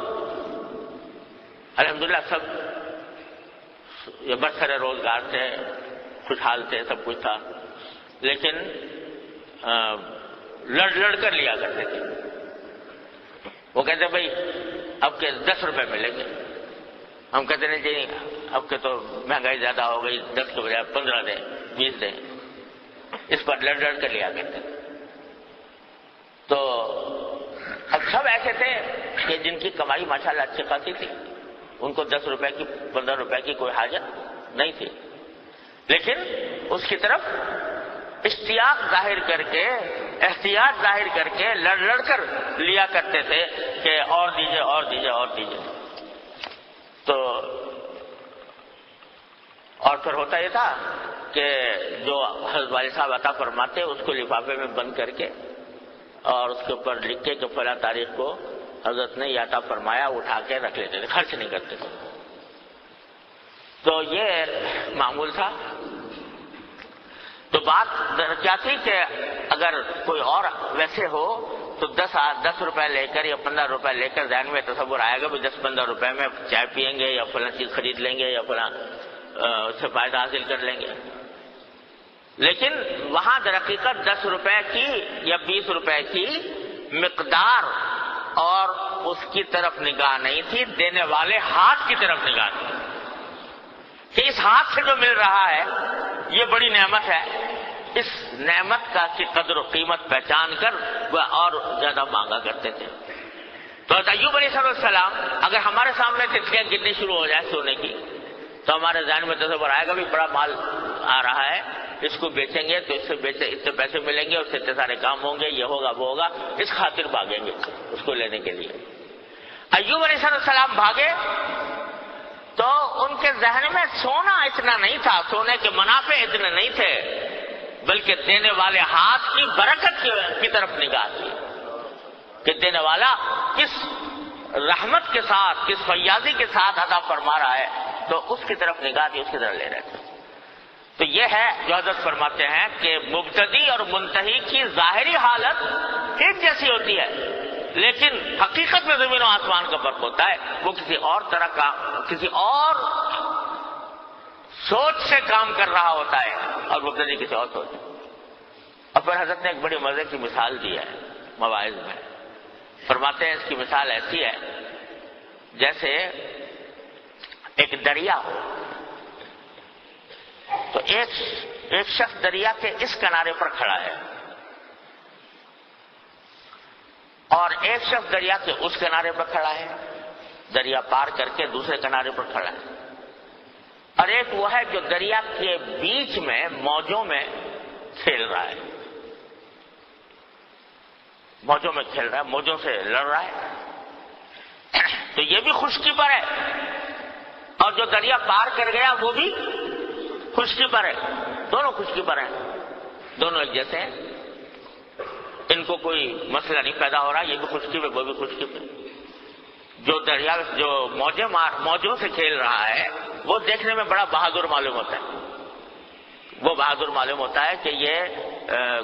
الحمدللہ سب یہ برسر روزگار تھے, خوشحال تھے, سب کچھ تھا, لیکن لڑ کر لیا کرتے تھے. وہ کہتے بھائی اب کے 10 روپے ملیں گے. ہم کہتے نہیں جی اب کے تو مہنگائی زیادہ ہو گئی, 10 کے بجائے 15 دیں, 20 دیں. اس پر لڑ کر لیا کرتے تھے. تو اب سب ایسے تھے کہ جن کی کمائی ماشاءاللہ اچھی خاصی تھی, ان کو 10 روپے کی 15 روپے کی کوئی حاجت نہیں تھی, لیکن اس کی طرف اشتیاق ظاہر کر کے, احتیاط ظاہر کر کے لڑ کر لیا کرتے تھے کہ اور دیجیے اور دیجیے اور دیجیے. تو اور پھر ہوتا یہ تھا کہ جو حضرت والد صاحب عطا فرماتے اس کو لفافے میں بند کر کے اور اس کے اوپر لکھ کے کہ فلاں تاریخ کو حضرت نے یہ عطا فرمایا, اٹھا کے رکھ لیتے تھے, خرچ نہیں کرتے تھے. تو یہ معمول تھا. تو بات کیا تھی کہ اگر کوئی اور ویسے ہو تو 10 روپے لے کر یا 15 روپے لے کر ذہن میں تصور آئے گا بھی 10-15 روپے میں چائے پیئیں گے یا فلاں چیز خرید لیں گے یا فلاں اس سے فائدہ حاصل کر لیں گے. لیکن وہاں در حقیقت 10 روپے کی یا 20 روپے کی مقدار اور اس کی طرف نگاہ نہیں تھی, دینے والے ہاتھ کی طرف نگاہ تھی کہ اس ہاتھ سے جو مل رہا ہے یہ بڑی نعمت ہے. اس نعمت کا کی قدر و قیمت پہچان کر وہ اور زیادہ مانگا کرتے تھے. تو ایوب علیہ السلام اگر ہمارے سامنے ٹھیکیاں گرنی شروع ہو جائے سونے کی تو ہمارے ذہن میں تصور آئے گا بھی بڑا مال آ رہا ہے, اس کو بیچیں گے تو اس سے پیسے ملیں گے, اس سے اتنے سارے کام ہوں گے, یہ ہوگا وہ ہوگا, اس خاطر بھاگیں گے اس کو لینے کے لیے. ایوب علیہ السلام بھاگے تو ان کے ذہن میں سونا اتنا نہیں تھا, سونے کے منافع اتنے نہیں تھے, بلکہ دینے والے ہاتھ کی برکت کی طرف نگاہ تھی کہ دینے والا کس رحمت کے ساتھ, کس فیاضی کے ساتھ عطا فرما رہا ہے, تو اس کی طرف نگاہ تھی, اس کی طرف لے رہے تھے. تو یہ ہے جو حضرت فرماتے ہیں کہ مبتدی اور منتہی کی ظاہری حالت ایک جیسی ہوتی ہے, لیکن حقیقت میں زمین و آسمان کا فرق ہوتا ہے. وہ کسی اور طرح کا, کسی اور سوچ سے کام کر رہا ہوتا ہے اور مبتدی کسی اور سوچ. اور پھر حضرت نے ایک بڑی مزے کی مثال دی ہے مواعظ میں. فرماتے ہیں اس کی مثال ایسی ہے جیسے ایک دریا ہو, تو ایک شخص دریا کے اس کنارے پر کھڑا ہے اور ایک شخص دریا کے اس کنارے پر کھڑا ہے, دریا پار کر کے دوسرے کنارے پر کھڑا ہے. اور ایک وہ ہے جو دریا کے بیچ میں موجوں میں کھیل رہا ہے, موجوں میں کھیل رہا ہے, موجوں سے لڑ رہا ہے. تو یہ بھی خشکی پر ہے, اور جو دریا پار کر گیا وہ بھی خشکی پر ہے. دونوں خشکی پر ہیں, دونوں ایک جیسے ہیں, ان کو کوئی مسئلہ نہیں پیدا ہو رہا, یہ بھی خشکی پہ وہ بھی خشکی پہ. جو دریا جو موجوں سے کھیل رہا ہے وہ دیکھنے میں بڑا بہادر معلوم ہوتا ہے, وہ بہادر معلوم ہوتا ہے کہ یہ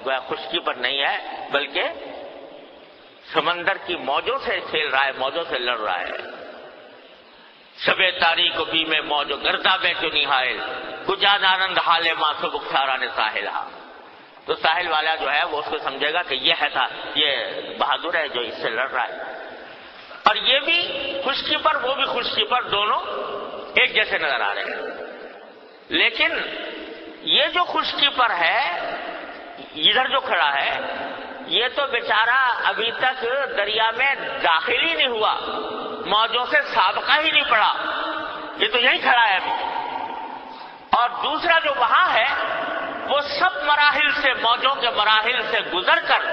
گویا خشکی پر نہیں ہے بلکہ سمندر کی موجوں سے کھیل رہا ہے, موجوں سے لڑ رہا ہے. شب تاریخ بھی میں موج گرداب چنی حائل کجا آنند حال ماں سبک سارا نے ساحل. تو ساحل والا جو ہے وہ اس کو سمجھے گا کہ یہ ہے تھا, یہ بہادر ہے جو اس سے لڑ رہا ہے. اور یہ بھی خشکی پر وہ بھی خشکی پر, دونوں ایک جیسے نظر آ رہے ہیں. لیکن یہ جو خشکی پر ہے ادھر جو کھڑا ہے یہ تو بیچارہ ابھی تک دریا میں داخل ہی نہیں ہوا، موجوں سے سابقہ ہی نہیں پڑا، یہ تو یہیں کھڑا ہے ابھی۔ اور دوسرا جو وہاں ہے وہ سب مراحل سے، موجوں کے مراحل سے گزر کر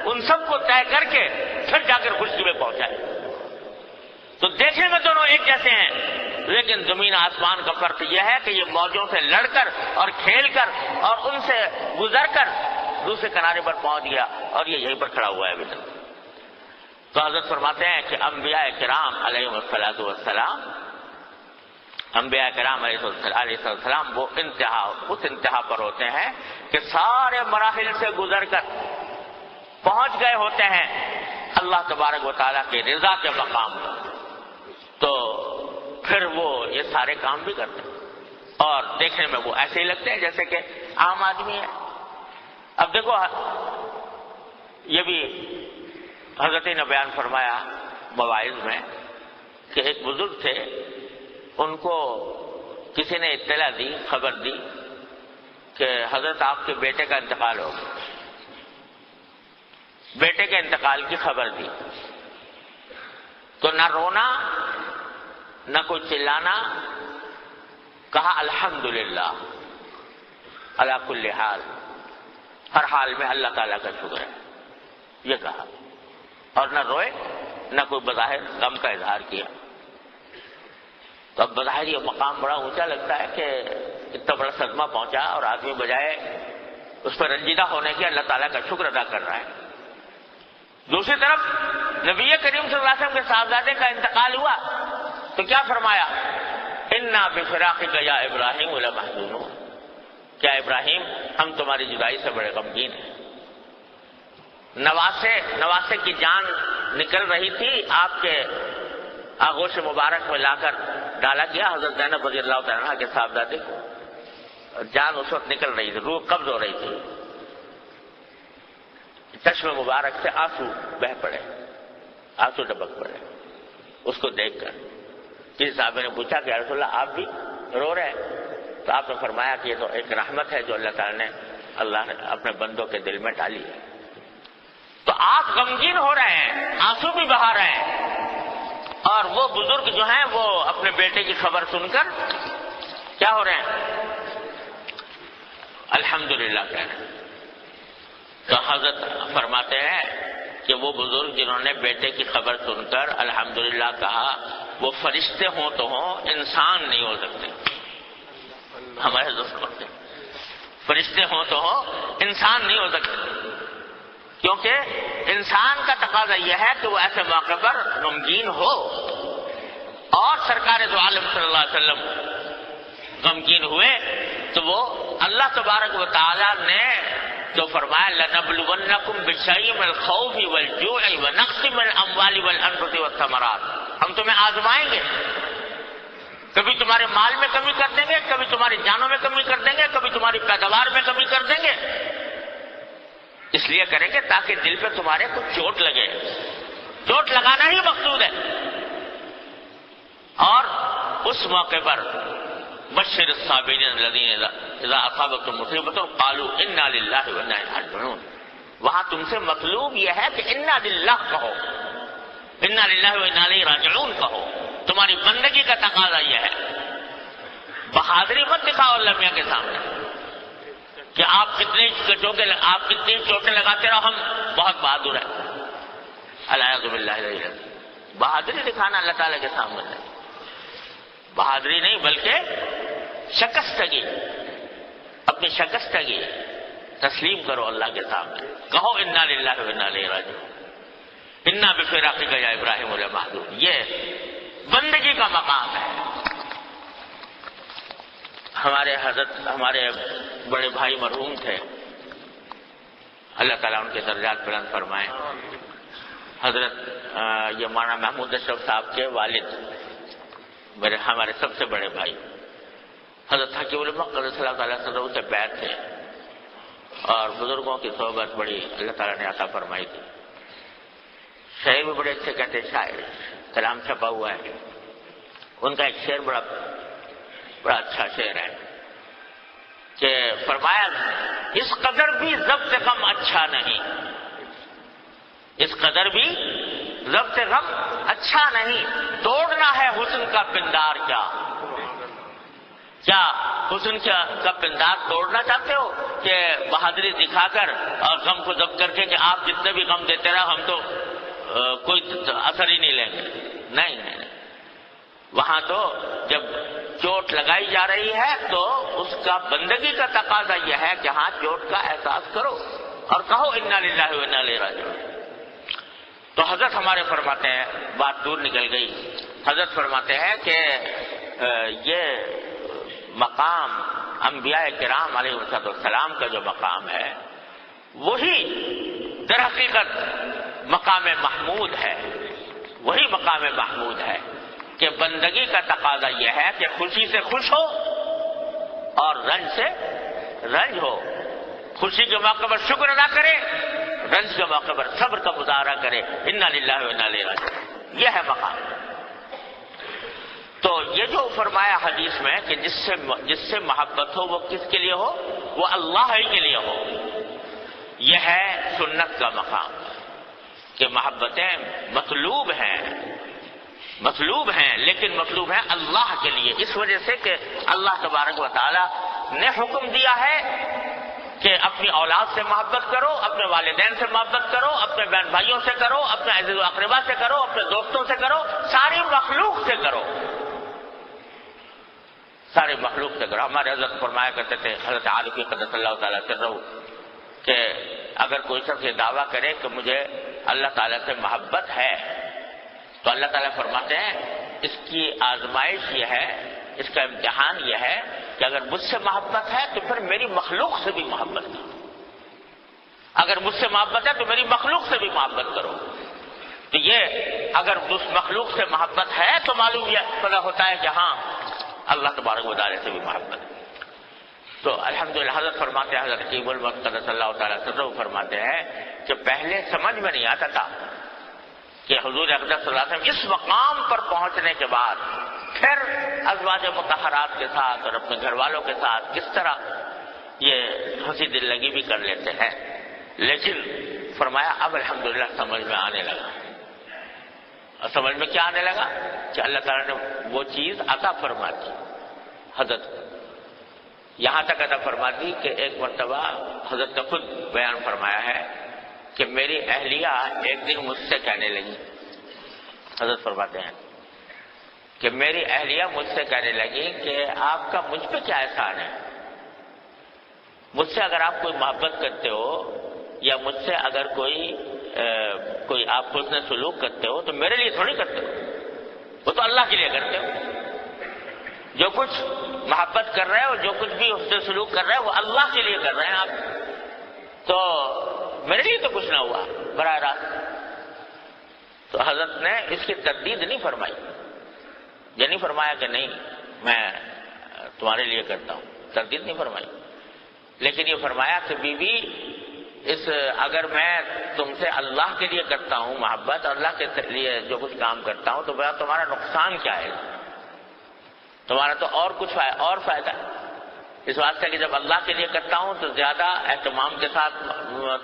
ان سب کو طے کر کے پھر جا کر خشکی میں پہنچا ہے۔ تو دیکھنے میں دونوں ایک جیسے ہیں، لیکن زمین آسمان کا فرق یہ ہے کہ یہ موجوں سے لڑ کر اور کھیل کر اور ان سے گزر کر دوسرے کنارے پر پہنچ گیا، اور یہ یہیں پر کھڑا ہوا ہے ابھی تک۔ تو حضرت فرماتے ہیں کہ انبیاء کرام علیہم الصلاۃ والسلام، انبیاء کرام علیہ السلام وہ اس انتہا پر ہوتے ہیں کہ سارے مراحل سے گزر کر پہنچ گئے ہوتے ہیں اللہ تبارک و تعالیٰ کی رضا کے مقام پر، تو پھر وہ یہ سارے کام بھی کرتے ہیں اور دیکھنے میں وہ ایسے ہی لگتے ہیں جیسے کہ عام آدمی ہے۔ اب دیکھو یہ بھی حضرت نے بیان فرمایا مواعظ میں کہ ایک بزرگ تھے، ان کو کسی نے اطلاع دی، خبر دی کہ حضرت آپ کے بیٹے کا انتقال ہو گیا، بیٹے کے انتقال کی خبر دی، تو نہ رونا نہ کوئی چلانا، کہا الحمدللہ علی کل حال، ہر حال میں اللہ تعالیٰ کا شکر ہے، یہ کہا، اور نہ روئے نہ کوئی بظاہر غم کا اظہار کیا۔ تو اب بظاہر یہ مقام بڑا اونچا لگتا ہے کہ اتنا بڑا صدمہ پہنچا اور آدمی بجائے اس پر رنجیدہ ہونے کے اللہ تعالیٰ کا شکر ادا کر رہا ہے۔ دوسری طرف نبی کریم صلی اللہ علیہ وسلم کے صاحبزادے کا انتقال ہوا تو کیا فرمایا؟ انا بفراقک یا ابراہیم لمحزونون، کیا ابراہیم ہم تمہاری جدائی سے بڑے غمگین ہیں۔ نواسے کی جان نکل رہی تھی، آپ کے آغوش مبارک میں لا کر ڈالا گیا حضرت زینب رضی اللہ تعالیٰ عنہ کے صاحبزادے کو، جان اس وقت نکل رہی تھی، روح قبض ہو رہی تھی، چشم مبارک سے آنسو بہہ پڑے، آنسو ٹپک پڑے اس کو دیکھ کر۔ کسی صحابہ نے پوچھا کہ یا رسول اللہ آپ بھی رو رہے ہیں؟ تو آپ نے فرمایا کہ یہ تو ایک رحمت ہے جو اللہ نے اپنے بندوں کے دل میں ڈالی ہے۔ تو آپ غمگین ہو رہے ہیں، آنسو بھی بہا رہے ہیں، اور وہ بزرگ جو ہیں وہ اپنے بیٹے کی خبر سن کر کیا ہو رہے ہیں؟ الحمدللہ کہہ رہے ہیں۔ تو حضرت فرماتے ہیں کہ وہ بزرگ جنہوں نے بیٹے کی خبر سن کر الحمدللہ کہا، وہ فرشتے ہوں تو ہوں، انسان نہیں ہو سکتے۔ ہمارے دوست کرتے فرشتے ہوں تو ہوں، انسان نہیں ہو سکتے، کیونکہ انسان کا تقاضا یہ ہے کہ وہ ایسے موقع پر غمگین ہو، اور سرکار دو عالم صلی اللہ علیہ وسلم غمگین ہوئے تو وہ اللہ تبارک و تعالی نے جو فرمایا لَنَبْلُوَنَّكُمْ بِشَيْءٍ مِّنَ الْخَوْفِ وَالْجُوعِ وَنَقْصٍ مِّنَ الْأَمْوَالِ وَالْأَنفُسِ وَالثَّمَرَاتِ، ہم تمہیں آزمائیں گے، کبھی تمہارے مال میں کمی کر دیں گے، کبھی تمہاری جانوں میں کمی کر دیں گے، کبھی تمہاری پیداوار میں کمی کر دیں گے، اس لیے کریں گے تاکہ دل پہ تمہارے کچھ چوٹ لگے، چوٹ لگانا ہی مقصود ہے۔ اور اس موقع پر بشر الصابرین الذین اذا اصابتهم مصیبۃ قالوا انا للہ وانا الیہ راجعون، وہاں تم سے مطلوب یہ ہے کہ انا للہ کہو، انا للہ وانا الیہ راجعون کہو، تمہاری بندگی کا تقاضا یہ ہے۔ بہادری مت دکھاؤ اللہ میاں کے سامنے کہ آپ کتنی چوٹیں لگاتے رہو، ہم بہت بہادر ہیں، الیاذ باللہ۔ بہادری دکھانا اللہ تعالیٰ کے سامنے نہیں، بہادری نہیں بلکہ شکستگی، اپنی شکستگی تسلیم کرو اللہ کے سامنے، کہو انا للہ وانا الیہ راجعون، انا بفراقک یا ابراہیم لمحزون، یہ بندگی کا مقام ہے۔ ہمارے بڑے بھائی مرحوم تھے، اللہ تعالیٰ ان کے درجات بلند فرمائے، حضرت یہ مولانا محمود اشرف صاحب کے والد، ہمارے سب سے بڑے بھائی حضرت حکیم الامہ قدس اللہ تعالیٰ صدر سے بیعت تھے، اور بزرگوں کی صحبت بڑی اللہ تعالیٰ نے عطا فرمائی تھی۔ شعر بھی بڑے اچھے کہتے، شاعر کلام چھپا ہوا ہے ان کا، ایک شعر بڑا اچھا شعر ہے کہ فرمایا اس قدر بھی ضبط غم اچھا نہیں، اس قدر بھی ضبط غم اچھا نہیں۔ توڑنا ہے حسن کا پندار، کیا حسن کا پندار توڑنا چاہتے ہو کہ بہادری دکھا کر اور غم کو ضبط کر کے کہ آپ جتنے بھی غم دیتے رہو ہم تو کوئی اثر ہی نہیں لیں گے؟ نہیں، وہاں تو جب چوٹ لگائی جا رہی ہے تو اس کا بندگی کا تقاضا یہ ہے کہ ہاں چوٹ کا احساس کرو اور کہو انا للہ و انا الیہ راجعون۔ تو حضرت ہمارے فرماتے ہیں، بات دور نکل گئی، حضرت فرماتے ہیں کہ یہ مقام انبیاء کرام علیہ السلام کا جو مقام ہے وہی در حقیقت مقام محمود ہے، وہی مقام محمود ہے کہ بندگی کا تقاضا یہ ہے کہ خوشی سے خوش ہو اور رنج سے رنج ہو، خوشی کے موقع پر شکر ادا کرے، رنج کے موقع پر صبر کا مظاہرہ کرے، انا للہ و انا الیہ راجعون، یہ ہے مقام۔ تو یہ جو فرمایا حدیث میں کہ جس سے محبت ہو وہ کس کے لیے ہو؟ وہ اللہ ہی کے لیے ہو، یہ ہے سنت کا مقام کہ محبتیں مطلوب ہیں لیکن مطلوب ہیں اللہ کے لیے، اس وجہ سے کہ اللہ تبارک و تعالی نے حکم دیا ہے کہ اپنی اولاد سے محبت کرو، اپنے والدین سے محبت کرو، اپنے بہن بھائیوں سے کرو، اپنے عزیز و اقربا سے کرو، اپنے دوستوں سے کرو، ساری مخلوق سے کرو، سارے مخلوق سے کرو۔ ہمارے حضرت فرمایا کرتے تھے، حضرت عارفی قدس اللہ تعالیٰ سے رہو، کہ اگر کوئی شخص یہ دعویٰ کرے کہ مجھے اللہ تعالیٰ سے محبت ہے تو اللہ تعالیٰ فرماتے ہیں اس کی آزمائش یہ ہے، اس کا امتحان یہ ہے کہ اگر مجھ سے محبت ہے تو پھر میری مخلوق سے بھی محبت کرو، اگر مجھ سے محبت ہے تو میری مخلوق سے بھی محبت کرو۔ تو یہ اگر اس مخلوق سے محبت ہے تو معلوم یہ پتہ ہوتا ہے کہ ہاں اللہ تبارک و تعالیٰ سے بھی محبت ہے۔ تو الحمدللہ حضرت فرماتے ہیں، حضرت قیب المقت قدس اللہ تعالیٰ عنہ فرماتے ہیں کہ پہلے سمجھ میں نہیں آتا تھا کہ حضور اقدس صلی اللہ علیہ وسلم اس مقام پر پہنچنے کے بعد پھر ازواج مطہرات کے ساتھ اور اپنے گھر والوں کے ساتھ کس طرح یہ ہنسی دل لگی بھی کر لیتے ہیں، لیکن فرمایا اب الحمدللہ سمجھ میں آنے لگا۔ اور سمجھ میں کیا آنے لگا کہ اللہ تعالیٰ نے وہ چیز عطا فرما دی حضرت، یہاں تک عطا فرما دی کہ ایک مرتبہ حضرت نے خود بیان فرمایا ہے کہ میری اہلیہ ایک دن مجھ سے کہنے لگی، حضرت فرماتے ہیں کہ میری اہلیہ مجھ سے کہنے لگی کہ آپ کا مجھ پہ کیا احسان ہے، مجھ سے اگر آپ کوئی محبت کرتے ہو یا مجھ سے اگر کوئی آپ حسن سلوک کرتے ہو تو میرے لیے تھوڑی کرتے ہو، وہ تو اللہ کے لیے کرتے ہو، جو کچھ محبت کر رہے ہو، جو کچھ بھی حسن سلوک کر رہے ہو وہ اللہ کے لیے کر رہے ہیں آپ، تو میرے لیے تو کچھ نہ ہوا براہ راست۔ تو حضرت نے اس کی تردید نہیں فرمائی، یہ نہیں فرمایا کہ نہیں میں تمہارے لیے کرتا ہوں، تردید نہیں فرمائی، لیکن یہ فرمایا کہ بیوی اگر میں تم سے اللہ کے لیے کرتا ہوں محبت اور اللہ کے لیے جو کچھ کام کرتا ہوں تو بھیا تمہارا نقصان کیا ہے، تمہارا تو اور کچھ اور فائدہ ہے، اس واسطے کہ جب اللہ کے لیے کرتا ہوں تو زیادہ اہتمام کے ساتھ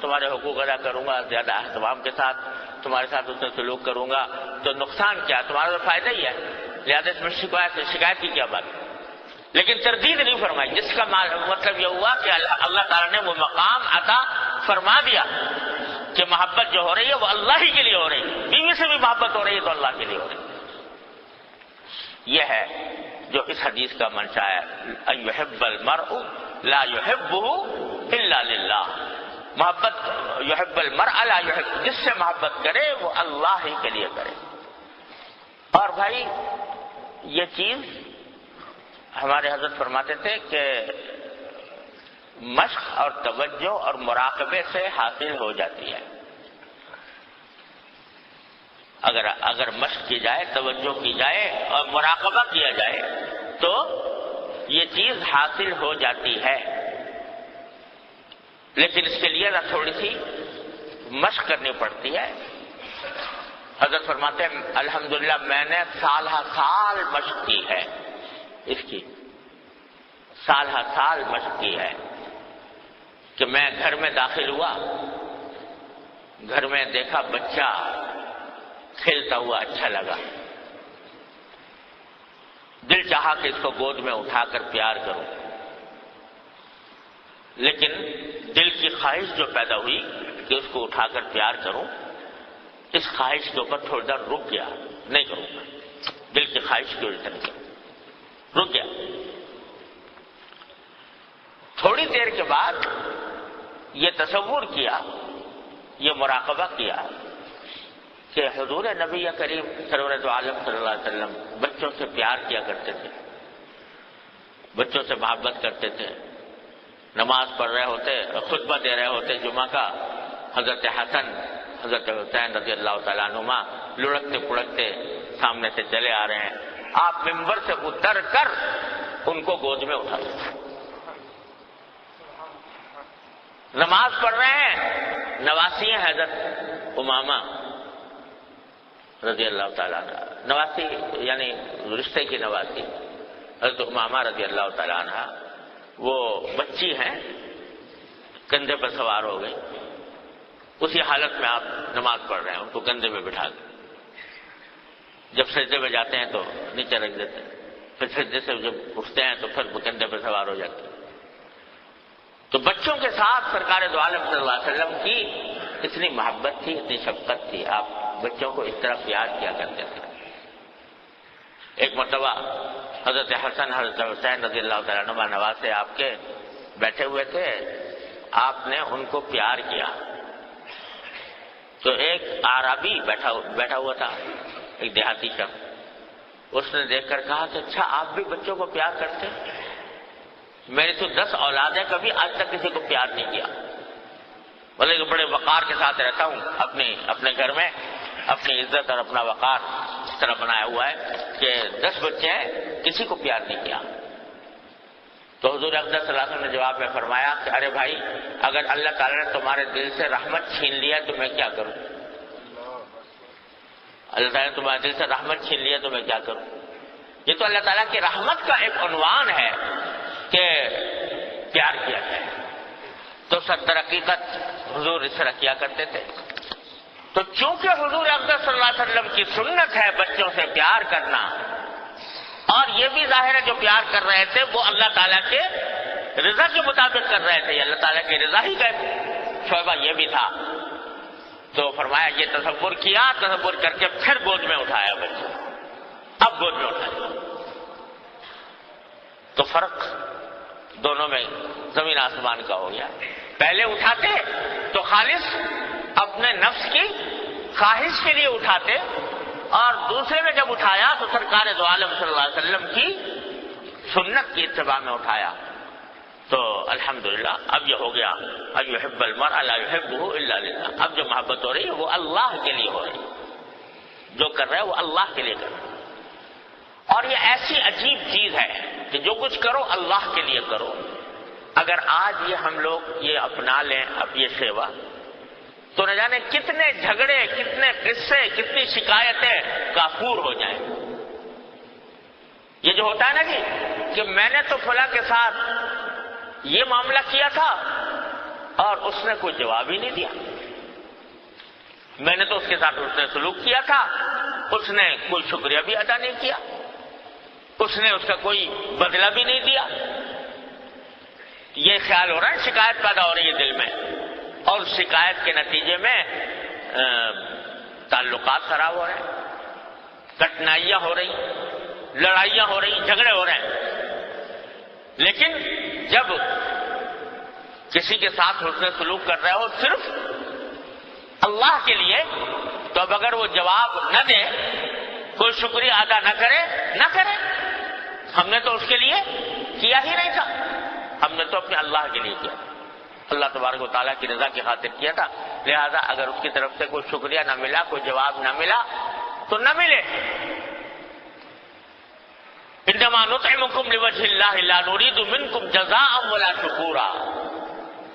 تمہارے حقوق ادا کروں گا، زیادہ اہتمام کے ساتھ تمہارے ساتھ اس میں سلوک کروں گا، تو نقصان کیا، تمہارا تو فائدہ ہی ہے، لہٰذا اس میں شکایت کی کیا بات ہے، لیکن تردید نہیں فرمائی، جس کا مطلب یہ ہوا کہ اللہ تعالیٰ نے وہ مقام عطا فرما دیا کہ محبت جو ہو رہی ہے وہ اللہ ہی کے لیے ہو رہی ہے، بیوی سے بھی محبت ہو رہی ہے تو اللہ کے لیے ہو رہی ہے۔ یہ ہے جو اس حدیث کا منشا ہے، ان یحب المرء لا يحبه الا للہ، محبت یحب المرء لا يحب، جس سے محبت کرے وہ اللہ ہی کے لیے کرے۔ اور بھائی یہ چیز ہمارے حضرت فرماتے تھے کہ مشق اور توجہ اور مراقبے سے حاصل ہو جاتی ہے، اگر مشق کی جائے، توجہ کی جائے اور مراقبہ کیا جائے تو یہ چیز حاصل ہو جاتی ہے، لیکن اس کے لیے تھوڑی سی مشق کرنی پڑتی ہے۔ حضرت فرماتے ہیں الحمدللہ میں نے سال ہر سال مشق کی ہے، اس کی سال ہر سال مشق کی ہے، کہ میں گھر میں داخل ہوا، گھر میں دیکھا بچہ کھیلتا ہوا اچھا لگا، دل چاہا کہ اس کو گود میں اٹھا کر پیار کروں، لیکن دل کی خواہش جو پیدا ہوئی کہ اس کو اٹھا کر پیار کروں، اس خواہش کے اوپر تھوڑی دیر رک گیا، نہیں کروں گا، دل کی خواہش کی وجہ سے رک گیا۔ تھوڑی دیر کے بعد یہ تصور کیا، یہ مراقبہ کیا کہ حضور نبی کریم سرورت عالم صلی اللہ علیہ وسلم بچوں سے پیار کیا کرتے تھے، بچوں سے محبت کرتے تھے، نماز پڑھ رہے ہوتے، خطبہ دے رہے ہوتے جمعہ کا، حضرت حسن حضرت حسین رضی اللہ تعالیٰ عنہما لڑکتے پڑکتے سامنے سے چلے آ رہے ہیں، آپ ممبر سے اتر کر ان کو گود میں اٹھاتے تھے۔ نماز پڑھ رہے ہیں، نواسی ہیں حضرت امامہ رضی اللہ تعالیٰ عنہ، نواسی یعنی رشتے کی نواسی حضرت امامہ رضی اللہ تعالیٰ عنہ، وہ بچی ہیں، کندھے پر سوار ہو گئی، اسی حالت میں آپ نماز پڑھ رہے ہیں، ان کو کندھے میں بٹھا کر، جب سجدے میں جاتے ہیں تو نیچے رکھ دیتے ہیں، پھر سجدے سے جب اٹھتے ہیں تو پھر کندھے پر سوار ہو جاتے ہیں۔ تو بچوں کے ساتھ سرکار دو عالم صلی اللہ علیہ وسلم کی اتنی محبت تھی، اتنی شفقت تھی، آپ بچوں کو اس طرح پیار کیا کرتے تھے۔ ایک مرتبہ حضرت حسن حضرت حسین رضی اللہ تعالیٰ عنہ نواسے آپ کے بیٹھے ہوئے تھے، آپ نے ان کو پیار کیا تو ایک اعرابی بیٹھا ہوا تھا، ایک دیہاتی شخص، اس نے دیکھ کر کہا کہ اچھا آپ بھی بچوں کو پیار کرتے ہیں؟ میری تو 10 اولادیں، کبھی آج تک کسی کو پیار نہیں کیا، بلکہ بڑے وقار کے ساتھ رہتا ہوں، اپنے گھر میں اپنی عزت اور اپنا وقار اس طرح بنایا ہوا ہے کہ 10 بچے ہیں، کسی کو پیار نہیں کیا۔ تو حضور اقدس صلی اللہ علیہ وسلم نے جواب میں فرمایا کہ ارے بھائی، اگر اللہ تعالیٰ نے تمہارے دل سے رحمت چھین لیا تو میں کیا کروں؟ اللہ تعالیٰ نے تمہارے دل سے رحمت چھین لیا تو میں کیا کروں؟ یہ تو اللہ تعالیٰ کی رحمت کا ایک عنوان ہے کہ پیار کیا جائے۔ تو در حقیقت حضور اس طرح کیا کرتے تھے۔ تو چونکہ حضور اقدس صلی اللہ علیہ وسلم کی سنت ہے بچوں سے پیار کرنا، اور یہ بھی ظاہر ہے جو پیار کر رہے تھے وہ اللہ تعالیٰ کے رضا کے مطابق کر رہے تھے، اللہ تعالیٰ کی رضا ہی کا شعبہ یہ بھی تھا، تو فرمایا یہ تصور کیا، تصور کر کے پھر گود میں اٹھایا بچوں، اب گود میں اٹھایا۔ تو فرق دونوں میں زمین آسمان کا ہو گیا۔ پہلے اٹھاتے تو خالص اپنے نفس کی خواہش کے لیے اٹھاتے، اور دوسرے میں جب اٹھایا تو سرکار دو عالم صلی اللہ علیہ وسلم کی سنت کی اتباع میں اٹھایا۔ تو الحمدللہ اب یہ ہو گیا، اب یحب المرء لا یحبہ الا للہ، اب جو محبت ہو رہی ہے وہ اللہ کے لیے ہو رہی ہے، جو کر رہے ہیں وہ اللہ کے لیے کر رہے ہیں۔ اور یہ ایسی عجیب چیز ہے کہ جو کچھ کرو اللہ کے لیے کرو۔ اگر آج یہ ہم لوگ یہ اپنا لیں اب یہ سیوا، تو نہ جانے کتنے جھگڑے، کتنے قصے، کتنی شکایتیں کافور ہو جائیں۔ یہ جو ہوتا ہے نا جی کہ میں نے تو فلاں کے ساتھ یہ معاملہ کیا تھا اور اس نے کوئی جواب ہی نہیں دیا، میں نے تو اس کے ساتھ اس نے سلوک کیا تھا، اس نے کوئی شکریہ بھی ادا نہیں کیا، اس نے اس کا کوئی بدلہ بھی نہیں دیا۔ یہ خیال ہو رہا ہے، شکایت پیدا ہو رہی ہے دل میں، اور شکایت کے نتیجے میں تعلقات خراب ہو رہے ہیں، کٹنائیاں ہو رہی، لڑائیاں ہو رہی، جھگڑے ہو رہے ہیں۔ لیکن جب کسی کے ساتھ حسن سلوک کر رہے ہو صرف اللہ کے لیے، تو اب اگر وہ جواب نہ دے، کوئی شکریہ ادا نہ کرے، ہم نے تو اس کے لیے کیا ہی نہیں تھا، ہم نے تو اپنے اللہ کے لیے کیا، اللہ تبارک و تعالیٰ کی رضا کی خاطر کیا تھا۔ لہذا اگر اس کی طرف سے کوئی شکریہ نہ ملا، کوئی جواب نہ ملا تو نہ ملے۔ انما نطعمکم لوجہ اللہ لا نرید منکم جزاء ولا شکورا۔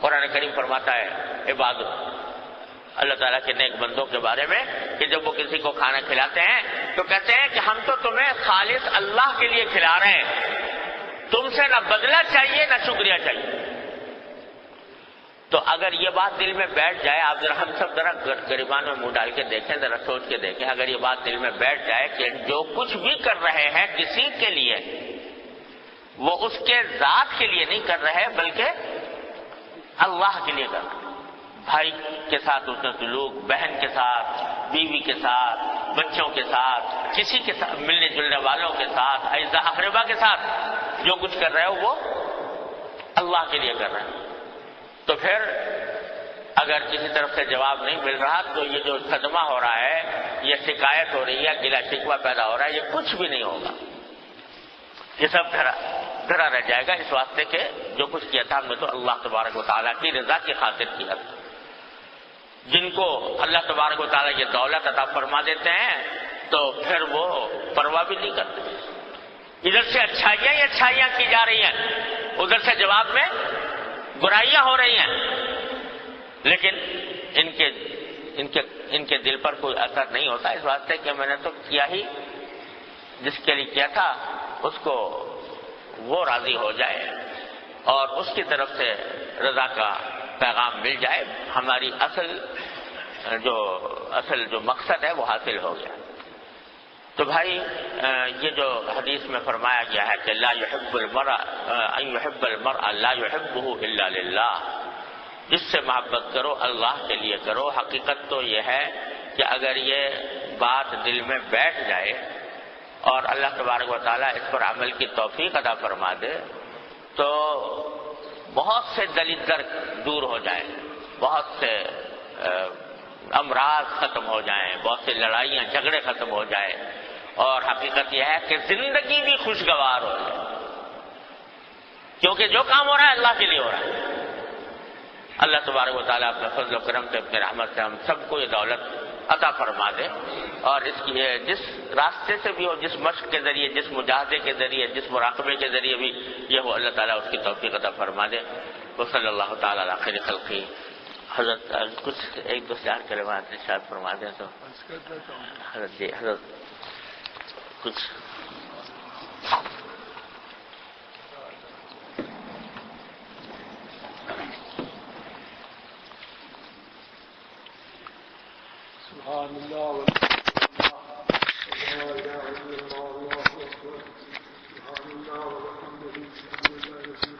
قرآن کریم فرماتا ہے عباد اللہ تعالیٰ کے نیک بندوں کے بارے میں کہ جب وہ کسی کو کھانا کھلاتے ہیں تو کہتے ہیں کہ ہم تو تمہیں خالص اللہ کے لیے کھلا رہے ہیں، تم سے نہ بدلہ چاہیے نہ شکریہ چاہیے۔ اگر یہ بات دل میں بیٹھ جائے، آپ ذرا ہم سب ذرا گریبان میں منہ ڈال کے دیکھیں، ذرا سوچ کے دیکھیں، اگر یہ بات دل میں بیٹھ جائے کہ جو کچھ بھی کر رہے ہیں کسی کے لیے، وہ اس کے ذات کے لیے نہیں کر رہے بلکہ اللہ کے لیے کر رہے ہیں۔ بھائی کے ساتھ اس نے سلوک، بہن کے ساتھ، بیوی کے ساتھ، بچوں کے ساتھ، کسی کے ساتھ، ملنے جلنے والوں کے ساتھ، اعزاء اقربا کے ساتھ جو کچھ کر رہے ہو وہ اللہ کے لیے کر رہے ہیں، تو پھر اگر کسی طرف سے جواب نہیں مل رہا تو یہ جو صدمہ ہو رہا ہے، یہ شکایت ہو رہی ہے، گلہ شکوہ پیدا ہو رہا ہے، یہ کچھ بھی نہیں ہوگا، یہ سب دھرا رہ جائے گا، اس واسطے کہ جو کچھ کیا تھا ہم نے تو اللہ تبارک و تعالیٰ کی رضا کی خاطر کیا تھا۔ جن کو اللہ تبارک و تعالیٰ یہ دولت عطا فرما دیتے ہیں تو پھر وہ پرواہ بھی نہیں کرتے، ادھر سے اچھائیاں ہی اچھائیاں کی جا رہی ہیں، ادھر سے جواب میں برائیاں ہو رہی ہیں، لیکن ان کے دل پر کوئی اثر نہیں ہوتا، اس واسطے کہ میں نے تو کیا ہی، جس کے لیے کیا تھا اس کو وہ راضی ہو جائے اور اس کی طرف سے رضا کا پیغام مل جائے، ہماری اصل جو مقصد ہے وہ حاصل ہو گیا۔ تو بھائی یہ جو حدیث میں فرمایا گیا ہے کہ لا يحب المرء ان يحب المرء لا يحبه الا لله، جس سے محبت کرو اللہ کے لیے کرو، حقیقت تو یہ ہے کہ اگر یہ بات دل میں بیٹھ جائے اور اللہ تبارک و تعالیٰ اس پر عمل کی توفیق عطا فرما دے تو بہت سے دلیدر دور ہو جائیں، بہت سے امراض ختم ہو جائیں، بہت سے لڑائیاں جھگڑے ختم ہو جائیں، اور حقیقت یہ ہے کہ زندگی بھی خوشگوار ہو جائے، کیونکہ جو کام ہو رہا ہے اللہ کے لیے ہو رہا ہے۔ اللہ تبارک و تعالیٰ اپنے فضل و کرم سے، اپنے رحمت سے ہم سب کو یہ دولت عطا فرما دے، اور اس کی جس راستے سے بھی ہو، جس مشق کے ذریعے، جس مجاہدے کے ذریعے، جس مراقبے کے ذریعے بھی یہ ہو، اللہ تعالیٰ اس کی توفیق عطا فرما دے۔ وصلی اللہ تعالیٰ علی خیر خلقہ۔ حضرت کچھ ایک دو چار کلمات ارشاد فرما دیں تو حضرت کچھ سبحان اللہ